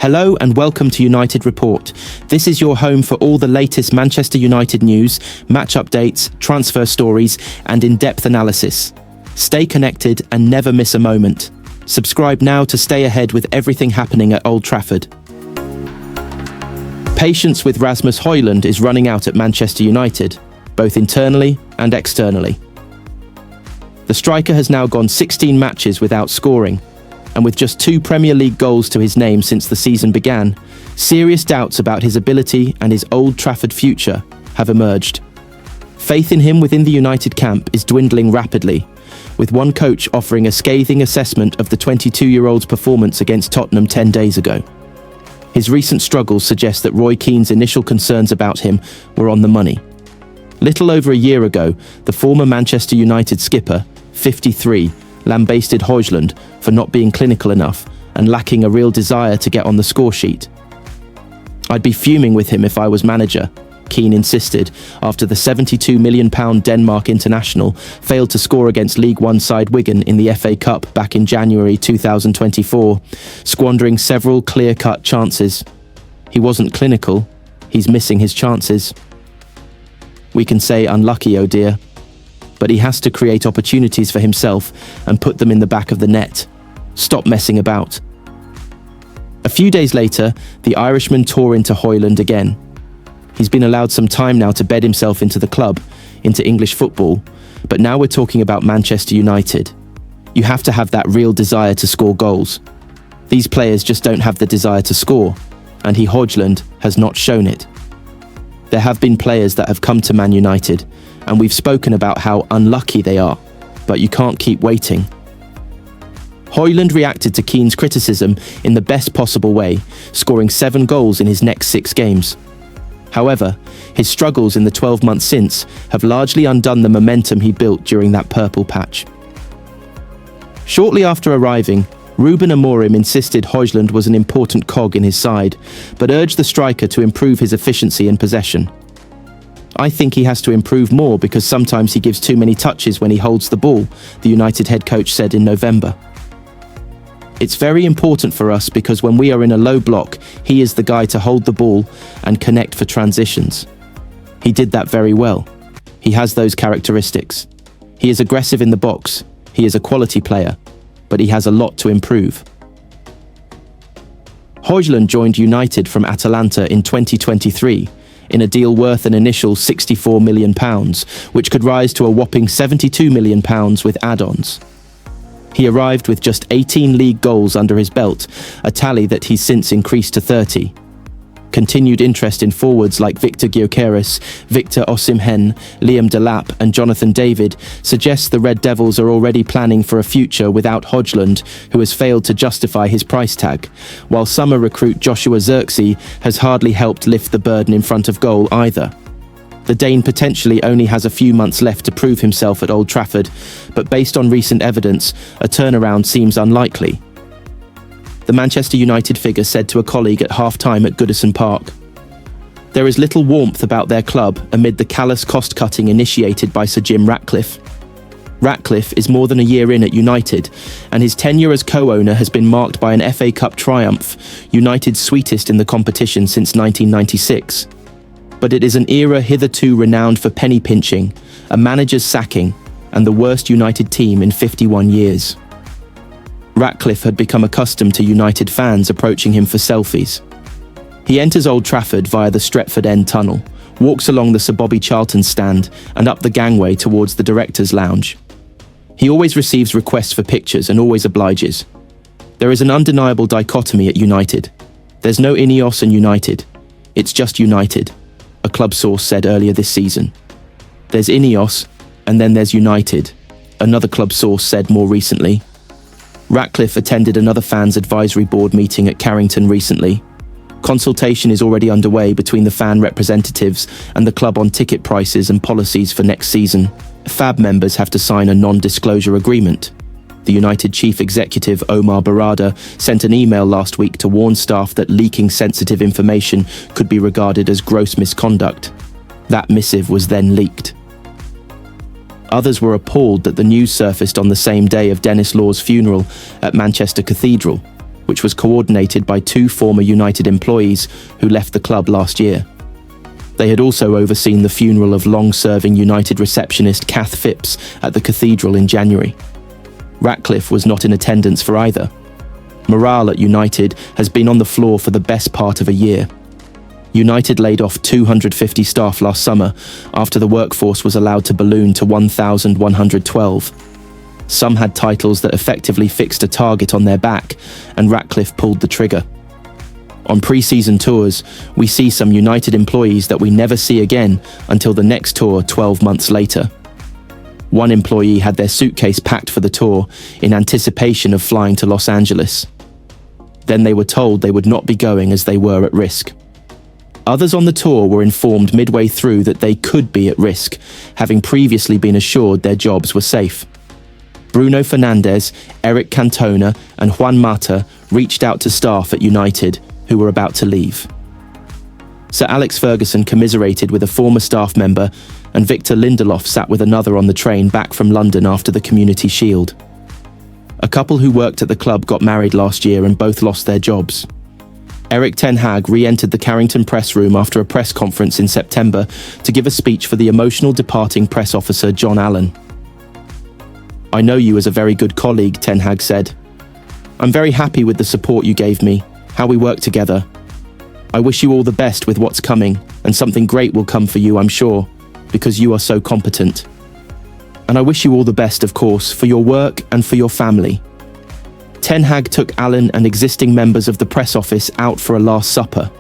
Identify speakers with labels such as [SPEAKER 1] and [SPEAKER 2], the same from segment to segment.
[SPEAKER 1] Hello and welcome to United Report. This is your home for all the latest Manchester United news, match updates, transfer stories, and in-depth analysis. Stay connected and never miss a moment. Subscribe now to stay ahead with everything happening at Old Trafford. Patience with Rasmus Højlund is running out at Manchester United, both internally and externally. The striker has now gone 16 matches without scoring, and with just 2 Premier League goals to his name since the season began, serious doubts about his ability and his Old Trafford future have emerged. Faith in him within the United camp is dwindling rapidly, with one coach offering a scathing assessment of the 22-year-old's performance against Tottenham 10 days ago. His recent struggles suggest that Roy Keane's initial concerns about him were on the money. Little over a year ago, the former Manchester United skipper, 53, lambasted Højlund for not being clinical enough and lacking a real desire to get on the score sheet. "I'd be fuming with him if I was manager," Keane insisted after the £72 million Denmark international failed to score against League One side Wigan in the FA Cup back in January 2024, squandering several clear-cut chances. He wasn't clinical, he's missing his chances. We can say unlucky, oh dear. But he has to create opportunities for himself and put them in the back of the net. Stop messing about. A few days later, the Irishman tore into Højlund again. He's been allowed some time now to bed himself into the club, into English football, but now we're talking about Manchester United. You have to have that real desire to score goals. These players just don't have the desire to score, and Højlund has not shown it. There have been players that have come to Man United, and we've spoken about how unlucky they are, but you can't keep waiting. Højlund reacted to Keane's criticism in the best possible way, scoring 7 goals in his next 6 games. However, his struggles in the 12 months since have largely undone the momentum he built during that purple patch. Shortly after arriving, Ruben Amorim insisted Højlund was an important cog in his side, but urged the striker to improve his efficiency in possession. "I think he has to improve more because sometimes he gives too many touches when he holds the ball," the United head coach said in November. "It's very important for us because when we are in a low block, he is the guy to hold the ball and connect for transitions. He did that very well. He has those characteristics. He is aggressive in the box. He is a quality player, but he has a lot to improve." Højlund joined United from Atalanta in 2023, in a deal worth an initial £64 million, which could rise to a whopping £72 million with add-ons. He arrived with just 18 league goals under his belt, a tally that he's since increased to 30. Continued interest in forwards like Victor Gyökeres, Victor Osimhen, Liam Delap and Jonathan David suggests the Red Devils are already planning for a future without Højlund, who has failed to justify his price tag, while summer recruit Joshua Zirkzee has hardly helped lift the burden in front of goal either. The Dane potentially only has a few months left to prove himself at Old Trafford, but based on recent evidence, a turnaround seems unlikely. The Manchester United figure said to a colleague at half-time at Goodison Park, "There is little warmth about their club amid the callous cost-cutting initiated by Sir Jim Ratcliffe. Ratcliffe is more than a year in at United, and his tenure as co-owner has been marked by an FA Cup triumph, United's sweetest in the competition since 1996. But it is an era hitherto renowned for penny-pinching, a manager's sacking, and the worst United team in 51 years. Ratcliffe had become accustomed to United fans approaching him for selfies. He enters Old Trafford via the Stretford End tunnel, walks along the Sir Bobby Charlton stand and up the gangway towards the director's lounge. He always receives requests for pictures and always obliges. There is an undeniable dichotomy at United. There's no Ineos and United. It's just United," a club source said earlier this season. "There's Ineos, and then there's United," another club source said more recently. Ratcliffe attended another fans' advisory board meeting at Carrington recently. Consultation is already underway between the fan representatives and the club on ticket prices and policies for next season. FAB members have to sign a non-disclosure agreement. The United chief executive Omar Barada sent an email last week to warn staff that leaking sensitive information could be regarded as gross misconduct. That missive was then leaked. Others were appalled that the news surfaced on the same day of Denis Law's funeral at Manchester Cathedral, which was coordinated by two former United employees who left the club last year. They had also overseen the funeral of long-serving United receptionist Kath Phipps at the Cathedral in January. Ratcliffe was not in attendance for either. Morale at United has been on the floor for the best part of a year. United laid off 250 staff last summer after the workforce was allowed to balloon to 1,112. Some had titles that effectively fixed a target on their back, and Ratcliffe pulled the trigger. On pre-season tours, we see some United employees that we never see again until the next tour 12 months later. One employee had their suitcase packed for the tour in anticipation of flying to Los Angeles. Then they were told they would not be going as they were at risk. Others on the tour were informed midway through that they could be at risk, having previously been assured their jobs were safe. Bruno Fernandes, Eric Cantona and Juan Mata reached out to staff at United who were about to leave. Sir Alex Ferguson commiserated with a former staff member, and Victor Lindelof sat with another on the train back from London after the Community Shield. A couple who worked at the club got married last year and both lost their jobs. Erik Ten Hag re-entered the Carrington press room after a press conference in September to give a speech for the emotional departing press officer John Allen. "I know you as a very good colleague," Ten Hag said. "I'm very happy with the support you gave me, how we worked together. I wish you all the best with what's coming, and something great will come for you, I'm sure, because you are so competent. And I wish you all the best, of course, for your work and for your family." Ten Hag took Allen and existing members of the press office out for a last supper.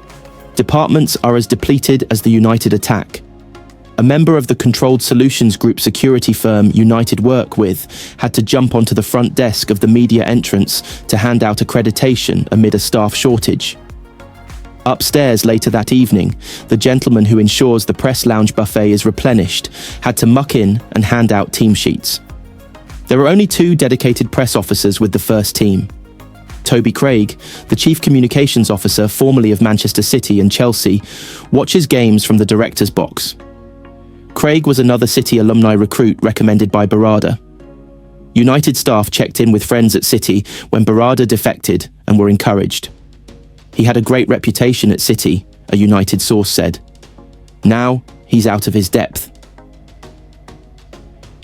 [SPEAKER 1] Departments are as depleted as the United attack. A member of the Controlled Solutions Group security firm United work with had to jump onto the front desk of the media entrance to hand out accreditation amid a staff shortage. Upstairs later that evening, the gentleman who ensures the press lounge buffet is replenished had to muck in and hand out team sheets. There are only two dedicated press officers with the first team. Toby Craig, the chief communications officer formerly of Manchester City and Chelsea, watches games from the director's box. Craig was another City alumni recruit recommended by Barada. United staff checked in with friends at City when Barada defected and were encouraged. He had a great reputation at City, a United source said. Now, he's out of his depth.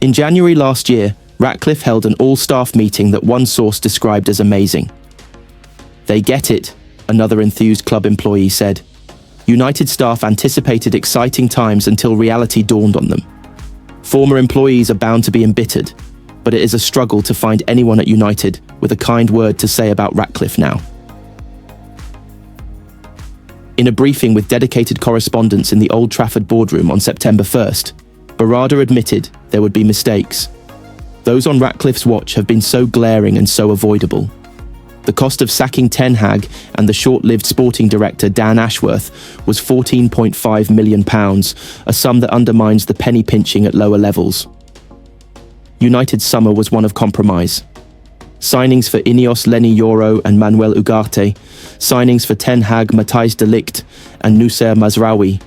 [SPEAKER 1] In January last year, Ratcliffe held an all-staff meeting that one source described as amazing. "They get it," another enthused club employee said. United staff anticipated exciting times until reality dawned on them. Former employees are bound to be embittered, but it is a struggle to find anyone at United with a kind word to say about Ratcliffe now. In a briefing with dedicated correspondents in the Old Trafford boardroom on September 1st, Barada admitted there would be mistakes. Those on Ratcliffe's watch have been so glaring and so avoidable. The cost of sacking Ten Hag and the short-lived sporting director Dan Ashworth was £14.5 million, a sum that undermines the penny pinching at lower levels. United's summer was one of compromise. Signings for Ineos Lenny Yoro and Manuel Ugarte, signings for Ten Hag Matthijs de Ligt and Noussair Mazraoui,